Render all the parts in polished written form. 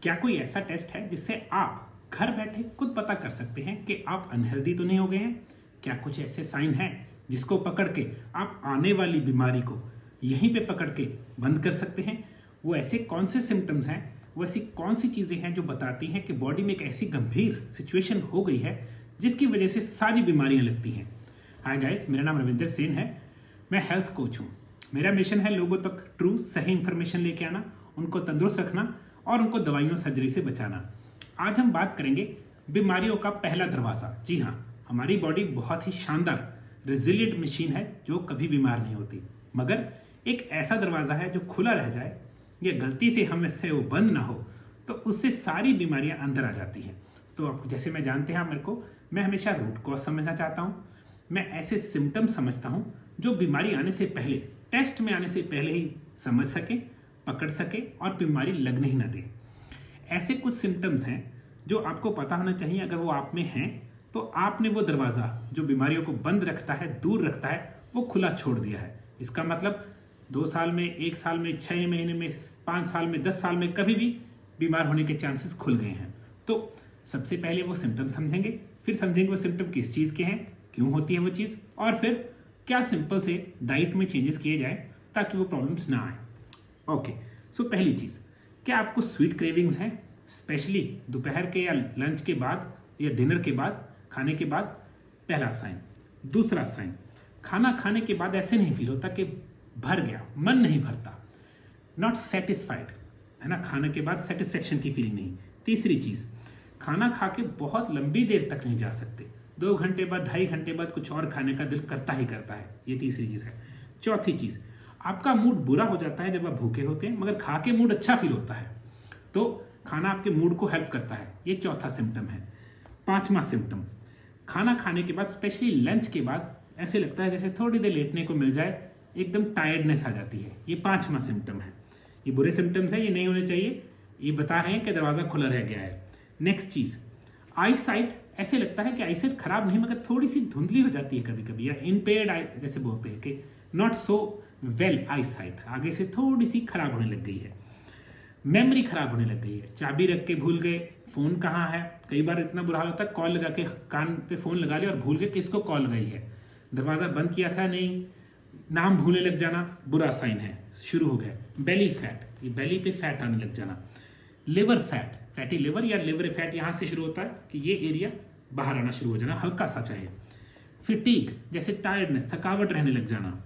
क्या कोई ऐसा टेस्ट है जिससे आप घर बैठे खुद पता कर सकते हैं कि आप अनहेल्दी तो नहीं हो गए हैं? क्या कुछ ऐसे साइन हैं जिसको पकड़ के आप आने वाली बीमारी को यहीं पे पकड़ के बंद कर सकते हैं? वो ऐसे कौन से सिम्टम्स हैं, वो ऐसी कौन सी चीज़ें हैं जो बताती हैं कि बॉडी में एक ऐसी गंभीर सिचुएशन हो गई है जिसकी वजह से सारी बीमारियां लगती हैं? हाय गाइस, मेरा नाम रविंदर सेन है। मैं हेल्थ कोच हूँ। मेरा मिशन है लोगों तक ट्रू सही इंफॉर्मेशन लेके आना, उनको तंदुरुस्त रखना और उनको दवाइयों सर्जरी से बचाना। आज हम बात करेंगे बीमारियों का पहला दरवाज़ा। जी हाँ, हमारी बॉडी बहुत ही शानदार रेजिलिएंट मशीन है जो कभी बीमार नहीं होती, मगर एक ऐसा दरवाज़ा है जो खुला रह जाए या गलती से हम इससे वो बंद ना हो तो उससे सारी बीमारियां अंदर आ जाती हैं। तो आप जैसे मैं जानते हैं मेरे को, मैं हमेशा रूट कॉज समझना चाहता हूँ। मैं ऐसे सिम्टम्स समझता हूँ जो बीमारी आने से पहले, टेस्ट में आने से पहले ही समझ सके, पकड़ सके और बीमारी लगने ही ना दे। ऐसे कुछ सिम्टम्स हैं जो आपको पता होना चाहिए। अगर वो आप में हैं तो आपने वो दरवाज़ा जो बीमारियों को बंद रखता है, दूर रखता है, वो खुला छोड़ दिया है। इसका मतलब 2 साल में, 1 साल में, 6 महीने में, 5 साल में, 10 साल में कभी भी बीमार होने के चांसेस खुल गए हैं। तो सबसे पहले वो सिम्टम समझेंगे, फिर समझेंगे वो सिम्टम किस चीज़ के हैं, क्यों होती है वो चीज़, और फिर क्या सिंपल से डाइट में चेंजेस किए जाए ताकि वो प्रॉब्लम्स ना आए। ओके, सो पहली चीज़, क्या आपको स्वीट क्रेविंग्स हैं, स्पेशली दोपहर के या लंच के बाद या डिनर के बाद, खाने के बाद? पहला साइन। दूसरा साइन, खाना खाने के बाद ऐसे नहीं फील होता कि भर गया, मन नहीं भरता, नॉट सेटिस्फाइड, है ना, खाने के बाद सेटिस्फेक्शन की फीलिंग नहीं। तीसरी चीज़, खाना खा के बहुत लंबी देर तक नहीं जा सकते, 2 घंटे बाद, 2.5 घंटे बाद कुछ और खाने का दिल करता ही करता है। ये तीसरी चीज़ है। चौथी चीज़, आपका मूड बुरा हो जाता है जब आप भूखे होते हैं, मगर खा के मूड अच्छा फील होता है, तो खाना आपके मूड को हेल्प करता है। ये चौथा सिम्टम है। पांचवा सिम्टम, खाना खाने के बाद, स्पेशली लंच के बाद, ऐसे लगता है जैसे थोड़ी देर लेटने को मिल जाए, एकदम टायर्डनेस आ जाती है। ये पांचवा सिम्टम है। ये बुरे सिम्टम्स हैं, ये नहीं होने चाहिए। ये बता रहे हैं कि दरवाज़ा खुला रह गया है। नेक्स्ट चीज़, आई साइट, ऐसे लगता है कि आई साइट खराब नहीं मगर थोड़ी सी धुंधली हो जाती है कभी कभी, या इम्पेयर्ड आई जैसे बोलते हैं कि not so well I site, आगे से थोड़ी सी खराब होने लग गई है। मेमोरी खराब होने लग गई है, चाबी रख के भूल गए, फ़ोन कहाँ है। कई बार इतना बुरा हाल होता है, कॉल लगा के कान पे फ़ोन लगा लिया और भूल के किसको कॉल लगाई है, दरवाज़ा बंद किया था नहीं, नाम भूलने लग जाना, बुरा साइन है, शुरू हो गया। बेली फैट, ये बेली पे फैट आने लग जाना। लिवर फैट, फैटी लिवर या लिवर फैट यहाँ से शुरू होता है कि ये एरिया बाहर आना शुरू हो जाना, हल्का सा चाहे। फिटीग, जैसे टायर्डनेस, थकावट रहने लग जाना।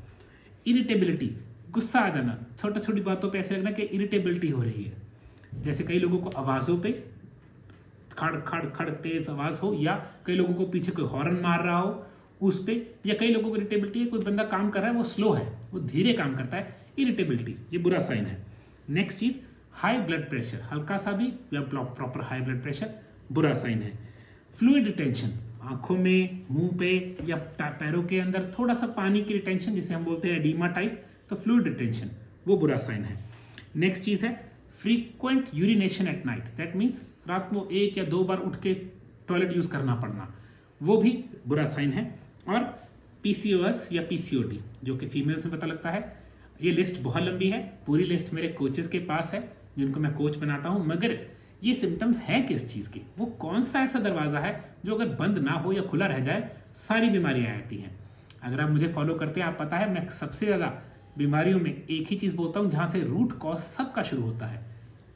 इरिटेबिलिटी, गुस्सा आ जाना, छोटी छोटी बातों पे ऐसे लगना कि इरिटेबिलिटी हो रही है। जैसे कई लोगों को आवाज़ों पे खड़ खड़ खड़ तेज आवाज़ हो, या कई लोगों को पीछे कोई हॉर्न मार रहा हो उस पे, या कई लोगों को इरिटेबिलिटी है, कोई बंदा काम कर रहा है वो स्लो है, वो धीरे काम करता है, इरिटेबिलिटी, ये बुरा साइन है। नेक्स्ट चीज़, हाई ब्लड प्रेशर, हल्का सा भी या प्रॉपर हाई ब्लड प्रेशर, बुरा साइन है। फ्लूइड रिटेंशन, आंखों में, मुंह पे या पैरों के अंदर थोड़ा सा पानी की रिटेंशन, जिसे हम बोलते हैं एडीमा टाइप, तो फ्लूइड रिटेंशन, वो बुरा साइन है। नेक्स्ट चीज़ है frequent urination at night, that means रात को 1 या 2 बार उठ के टॉयलेट यूज़ करना पड़ना, वो भी बुरा साइन है। और पीसीओएस या पीसीओडी, जो कि फीमेल्स में पता लगता है। ये लिस्ट बहुत लंबी है, पूरी लिस्ट मेरे कोचेस के पास है जिनको मैं कोच बनाता हूँ, मगर ये सिम्टम्स हैं किस चीज़ के, वो कौन सा ऐसा दरवाज़ा है जो अगर बंद ना हो या खुला रह जाए सारी बीमारियाँ आती हैं। अगर आप मुझे फॉलो करते हैं, आप पता है मैं सबसे ज़्यादा बीमारियों में एक ही चीज़ बोलता हूँ जहाँ से रूट कॉज सबका शुरू होता है,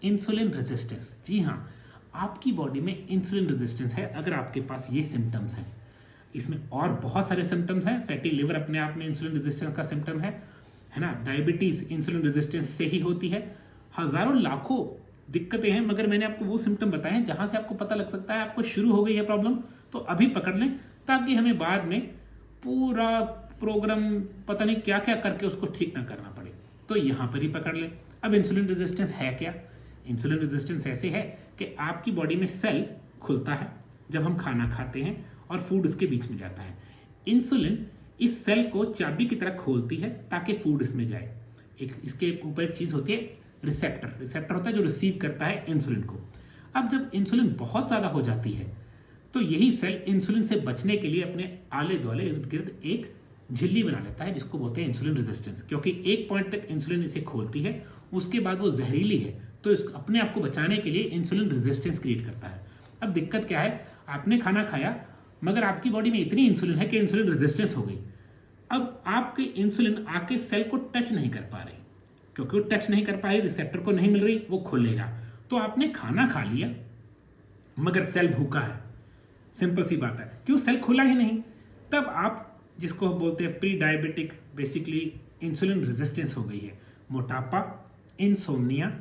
इंसुलिन रेजिस्टेंस। जी हाँ, आपकी बॉडी में इंसुलिन रेजिस्टेंस है अगर आपके पास ये सिम्टम्स हैं। इसमें और बहुत सारे सिम्टम्स हैं। फैटी लिवर अपने आप में इंसुलिन रेजिस्टेंस का सिम्टम है ना। डायबिटीज़ इंसुलिन रेजिस्टेंस से ही होती है। हज़ारों लाखों दिक्कतें हैं, मगर मैंने आपको वो सिम्टम बताए हैं जहाँ से आपको पता लग सकता है आपको शुरू हो गई है प्रॉब्लम, तो अभी पकड़ लें, ताकि हमें बाद में पूरा प्रोग्राम पता नहीं क्या क्या करके उसको ठीक ना करना पड़े। तो यहाँ पर ही पकड़ लें। अब इंसुलिन रेजिस्टेंस है क्या? इंसुलिन रेजिस्टेंस ऐसे है कि आपकी बॉडी में सेल खुलता है जब हम खाना खाते हैं और फूड इसके बीच में जाता है। इंसुलिन इस सेल को चाबी की तरह खोलती है ताकि फूड इसमें जाए। एक इसके ऊपर एक चीज़ होती है रिसेप्टर, रिसेप्टर होता है जो रिसीव करता है इंसुलिन को। अब जब इंसुलिन बहुत ज़्यादा हो जाती है तो यही सेल इंसुलिन से बचने के लिए अपने आले दुआले इर्द गिर्द एक झिल्ली बना लेता है जिसको बोलते हैं इंसुलिन रेजिस्टेंस, क्योंकि एक पॉइंट तक इंसुलिन इसे खोलती है, उसके बाद वो जहरीली है तो इस अपने आप को बचाने के लिए इंसुलिन रेजिस्टेंस क्रिएट करता है। अब दिक्कत क्या है, आपने खाना खाया मगर आपकी बॉडी में इतनी इंसुलिन है कि इंसुलिन रेजिस्टेंस हो गई। अब आपके इंसुलिन आके सेल को टच नहीं कर पा रही, क्योंकि वो टच नहीं कर पा रही, रिसेप्टर को नहीं मिल रही, वो खोलेगा। तो आपने खाना खा लिया मगर सेल भूखा है, सिंपल सी बात है, क्यों, सेल खुला ही नहीं। तब आप जिसको बोलते हैं pre diabetic, basically insulin resistance हो गई है। मोटापा, इंसोम्निया,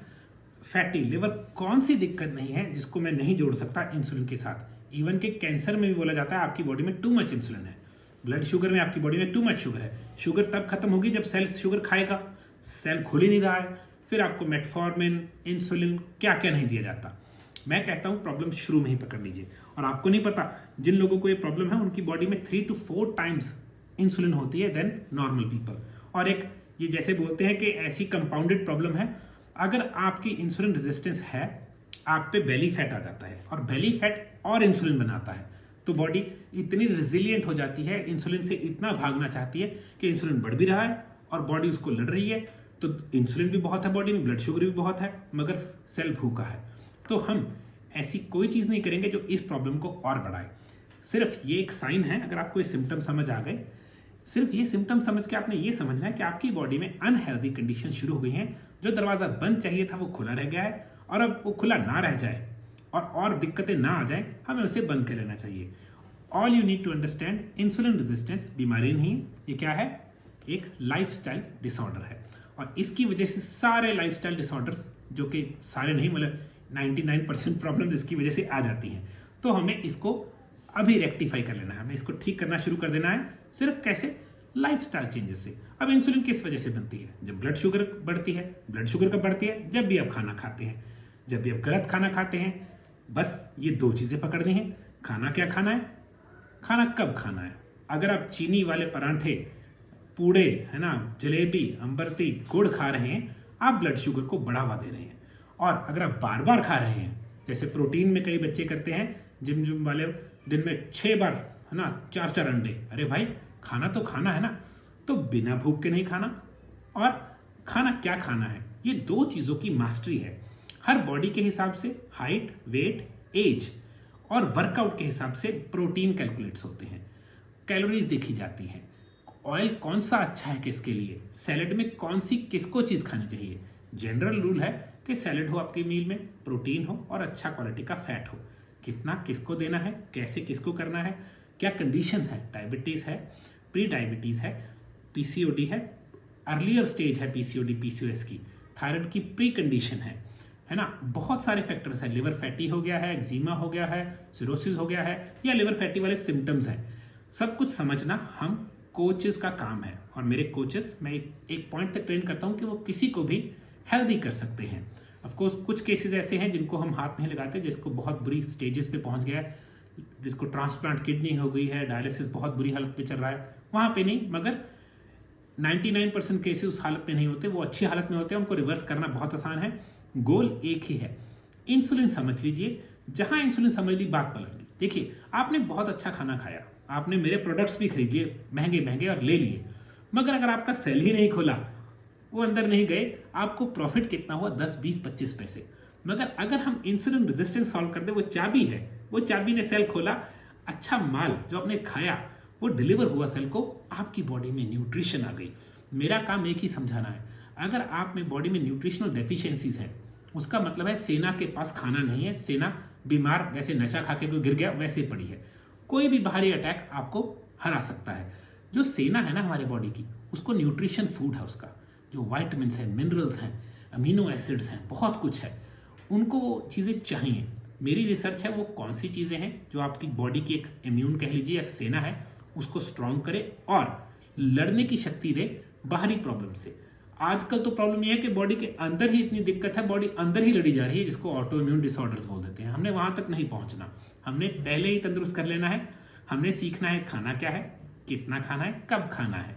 फैटी लिवर, कौन सी दिक्कत नहीं है जिसको मैं नहीं जोड़ सकता इंसुलिन के साथ। इवन के कैंसर में भी बोला जाता है आपकी बॉडी में टू मच इंसुलिन है, ब्लड शुगर में आपकी बॉडी में टू मच शुगर है। शुगर तब खत्म होगी जब सेल शुगर खाएगा, सेल खुल ही नहीं रहा है, फिर आपको मेटफॉर्मिन, इंसुलिन, क्या क्या नहीं दिया जाता। मैं कहता हूं प्रॉब्लम शुरू में ही पकड़ लीजिए। और आपको नहीं पता, जिन लोगों को ये प्रॉब्लम है उनकी बॉडी में 3 to 4 टाइम्स इंसुलिन होती है देन नॉर्मल पीपल। और एक ये जैसे बोलते हैं कि ऐसी कंपाउंडेड प्रॉब्लम है, अगर आपकी इंसुलिन रेजिस्टेंस है, आप पे बेली फैट आ जाता है, और बेली फैट और इंसुलिन बनाता है, तो बॉडी इतनी रिजिलियंट हो जाती है, इंसुलिन से इतना भागना चाहती है कि इंसुलिन बढ़ भी रहा है और बॉडी उसको लड़ रही है। तो इंसुलिन भी बहुत है बॉडी में, ब्लड शुगर भी बहुत है, मगर सेल भूखा है। तो हम ऐसी कोई चीज़ नहीं करेंगे जो इस प्रॉब्लम को और बढ़ाए। सिर्फ ये एक साइन है, अगर आपको ये सिम्टम समझ आ गए, सिर्फ ये सिम्टम समझ के आपने ये समझना है कि आपकी बॉडी में अनहेल्दी कंडीशन शुरू हो गई हैं। जो दरवाज़ा बंद चाहिए था वो खुला रह गया है, और अब वो खुला ना रह जाए और दिक्कतें ना आ जाए, हमें उसे बंद कर लेना चाहिए। All you need to understand, insulin resistance बीमारी नहीं है, ये क्या है, एक लाइफस्टाइल डिसऑर्डर है। और इसकी वजह से सारे लाइफस्टाइल डिसऑर्डर्स, जो कि सारे नहीं मतलब 99% प्रॉब्लम इसकी वजह से आ जाती हैं। तो हमें इसको अभी रेक्टिफाई कर लेना है, हमें इसको ठीक करना शुरू कर देना है। सिर्फ कैसे, लाइफस्टाइल चेंजेस से। अब इंसुलिन किस वजह से बनती है, जब ब्लड शुगर बढ़ती है। ब्लड शुगर कब बढ़ती है, जब भी आप खाना खाते हैं, जब भी आप गलत खाना खाते हैं। बस ये 2 चीजें पकड़नी है, खाना क्या खाना है, खाना कब खाना है। अगर आप चीनी वाले परांठे, पूड़े, है ना, जलेबी, अम्बरती, गुड़ खा रहे हैं, आप ब्लड शुगर को बढ़ावा दे रहे हैं। और अगर आप बार बार खा रहे हैं, जैसे प्रोटीन में कई बच्चे करते हैं, जिम वाले दिन में 6 बार, है ना, 4-4 अंडे, अरे भाई खाना तो खाना है ना, तो बिना भूख के नहीं खाना। और खाना क्या खाना है, ये 2 चीज़ों की मास्टरी है। हर बॉडी के हिसाब से हाइट, वेट, एज और वर्कआउट के हिसाब से प्रोटीन कैलकुलेट्स होते हैं, कैलोरीज देखी जाती हैं, ऑयल कौन सा अच्छा है किसके लिए, सैलेड में कौन सी किसको चीज़ खानी चाहिए। जनरल रूल है कि सैलेड हो आपके मील में, प्रोटीन हो और अच्छा क्वालिटी का फैट हो। कितना किसको देना है, कैसे किसको करना है, क्या कंडीशंस है, डायबिटीज़ है, प्री डायबिटीज़ है, पीसीओडी है, अर्लियर स्टेज है पीसीओडी पीसीओएस की, थायराइड की प्री कंडीशन है ना, बहुत सारे फैक्टर्स हैं। लिवर फैटी हो गया है, एक्जीमा हो गया है, सिरोसिस हो गया है, या लिवर फैटी वाले सिम्टम्स हैं, सब कुछ समझना हम कोचेस का काम है। और मेरे कोचेस, मैं एक पॉइंट तक ट्रेन करता हूँ कि वो किसी को भी हेल्दी कर सकते हैं। ऑफकोर्स कुछ केसेस ऐसे हैं जिनको हम हाथ नहीं लगाते, जिसको बहुत बुरी स्टेजेस पे पहुंच गया है, जिसको ट्रांसप्लांट किडनी हो गई है, डायलिसिस बहुत बुरी हालत पे चल रहा है, वहाँ पे नहीं, मगर 99% केसेस उस हालत में नहीं होते, वो अच्छी हालत में होते हैं, उनको रिवर्स करना बहुत आसान है। गोल एक ही है, इंसुलिन समझ लीजिए। जहां इंसुलिन समझ ली, बात पलट गई। देखिए, आपने बहुत अच्छा खाना खाया, आपने मेरे प्रोडक्ट्स भी खरीद लिए महंगे महंगे और ले लिए, मगर अगर आपका सेल ही नहीं खोला, वो अंदर नहीं गए, आपको प्रॉफिट कितना हुआ, 10, 20, 25 पैसे। मगर अगर हम इंसुलिन रेजिस्टेंस सॉल्व कर दे, वो चाबी है, वो चाबी ने सेल खोला, अच्छा माल जो आपने खाया वो डिलीवर हुआ सेल को, आपकी बॉडी में न्यूट्रिशन आ गई। मेरा काम एक ही समझाना है, अगर आप में बॉडी में न्यूट्रिशनल डेफिशिएंसीज हैं, उसका मतलब है सेना के पास खाना नहीं है, सेना बीमार, जैसे नशा खा के कोई गिर गया वैसे पड़ी है। कोई भी बाहरी अटैक आपको हरा सकता है। जो सेना है ना हमारे बॉडी की, उसको न्यूट्रिशन फूड है, उसका जो वाइटामिन हैं, मिनरल्स हैं, अमीनो एसिड्स हैं, बहुत कुछ है, उनको वो चीज़ें चाहिए। मेरी रिसर्च है वो कौन सी चीज़ें हैं जो आपकी बॉडी की एक इम्यून कह लीजिए या सेना है, उसको स्ट्रॉन्ग करे और लड़ने की शक्ति दे बाहरी प्रॉब्लम से। आजकल तो प्रॉब्लम यह है कि बॉडी के अंदर ही इतनी दिक्कत है, बॉडी अंदर ही लड़ी जा रही है, जिसको ऑटो इम्यून डिसऑर्डर्स बोल देते हैं। हमने वहां तक नहीं पहुंचना, हमने पहले ही तंदुरुस्त कर लेना है। हमने सीखना है खाना क्या है, कितना खाना है, कब खाना है,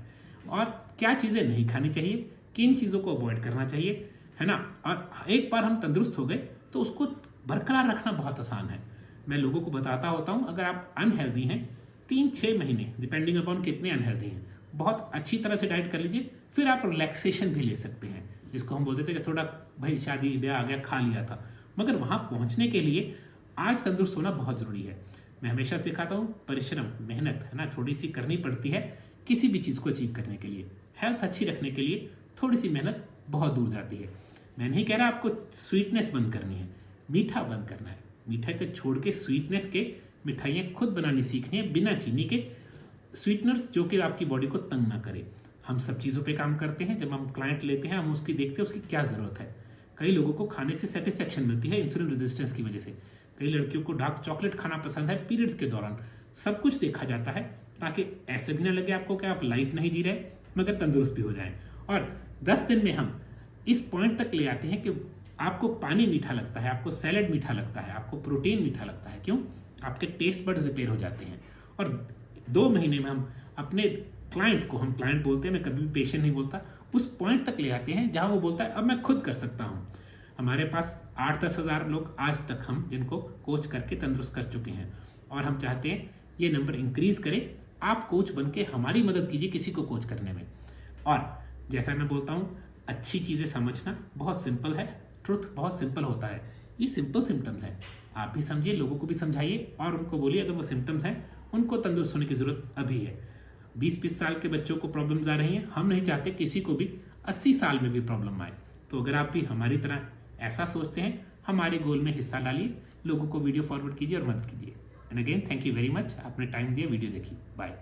और क्या चीज़ें नहीं खानी चाहिए, किन चीज़ों को अवॉइड करना चाहिए, है ना। और एक बार हम तंदुरुस्त हो गए तो उसको बरकरार रखना बहुत आसान है। मैं लोगों को बताता होता हूँ, अगर आप अनहेल्दी हैं 3-6 महीने, डिपेंडिंग अपॉन कितने अनहेल्दी हैं, बहुत अच्छी तरह से डाइट कर लीजिए, फिर आप रिलैक्सेशन भी ले सकते हैं, जिसको हम बोलते थे कि थोड़ा भाई शादी ब्याह आ गया, खा लिया था। मगर वहाँ पहुँचने के लिए आज तंदुरुस्त होना बहुत ज़रूरी है। मैं हमेशा सिखाता हूँ, परिश्रम, मेहनत है ना, थोड़ी सी करनी पड़ती है किसी भी चीज़ को अचीव करने के लिए। हेल्थ अच्छी रखने के लिए थोड़ी सी मेहनत बहुत दूर जाती है। मैं नहीं कह रहा आपको स्वीटनेस बंद करनी है, मीठा बंद करना है। मीठा के छोड़ के स्वीटनेस के मिठाइयाँ खुद बनानी सीखनी है, बिना चीनी के स्वीटनर्स, जो कि आपकी बॉडी को तंग ना करे। हम सब चीज़ों पे काम करते हैं। जब हम क्लाइंट लेते हैं, हम उसकी देखते हैं उसकी क्या ज़रूरत है। कई लोगों को खाने से सेटिस्फेक्शन मिलती है इंसुलिन रेजिस्टेंस की वजह से। कई लड़कियों को डार्क चॉकलेट खाना पसंद है पीरियड्स के दौरान। सब कुछ देखा जाता है ताकि ऐसे भी ना लगे आपको कि आप लाइफ नहीं जी रहे मगर तंदुरुस्त भी हो जाएं। और 10 दिन में हम इस पॉइंट तक ले आते हैं कि आपको पानी मीठा लगता है, आपको सैलड मीठा लगता है, आपको प्रोटीन मीठा लगता है। क्यों? आपके टेस्ट बड्स रिपेयर हो जाते हैं। और 2 महीने में हम अपने क्लाइंट को, हम क्लाइंट बोलते हैं, मैं कभी भी पेशेंट नहीं बोलता, उस पॉइंट तक ले आते हैं जहां वो बोलता है अब मैं खुद कर सकता हूं। हमारे पास 8-10 हज़ार लोग आज तक हम जिनको कोच करके तंदुरुस्त कर चुके हैं और हम चाहते हैं ये नंबर इंक्रीज करे। आप कोच बन के हमारी मदद कीजिए किसी को कोच करने में। और जैसा मैं बोलता हूँ, अच्छी चीज़ें समझना बहुत सिंपल है, ट्रुथ बहुत सिंपल होता है। ये सिंपल सिम्टम्स हैं, आप भी समझिए, लोगों को भी समझाइए और उनको बोलिए अगर वो सिम्टम्स हैं उनको तंदुरुस्त होने की ज़रूरत अभी है। 20-20 साल के बच्चों को प्रॉब्लम्स आ रही हैं, हम नहीं चाहते किसी को भी 80 साल में भी प्रॉब्लम आए। तो अगर आप भी हमारी तरह ऐसा सोचते हैं, हमारे गोल में हिस्सा डालिए, लोगों को वीडियो फॉरवर्ड कीजिए और मदद कीजिए। And again thank you very much, आपने टाइम दिया, वीडियो देखी, बाय।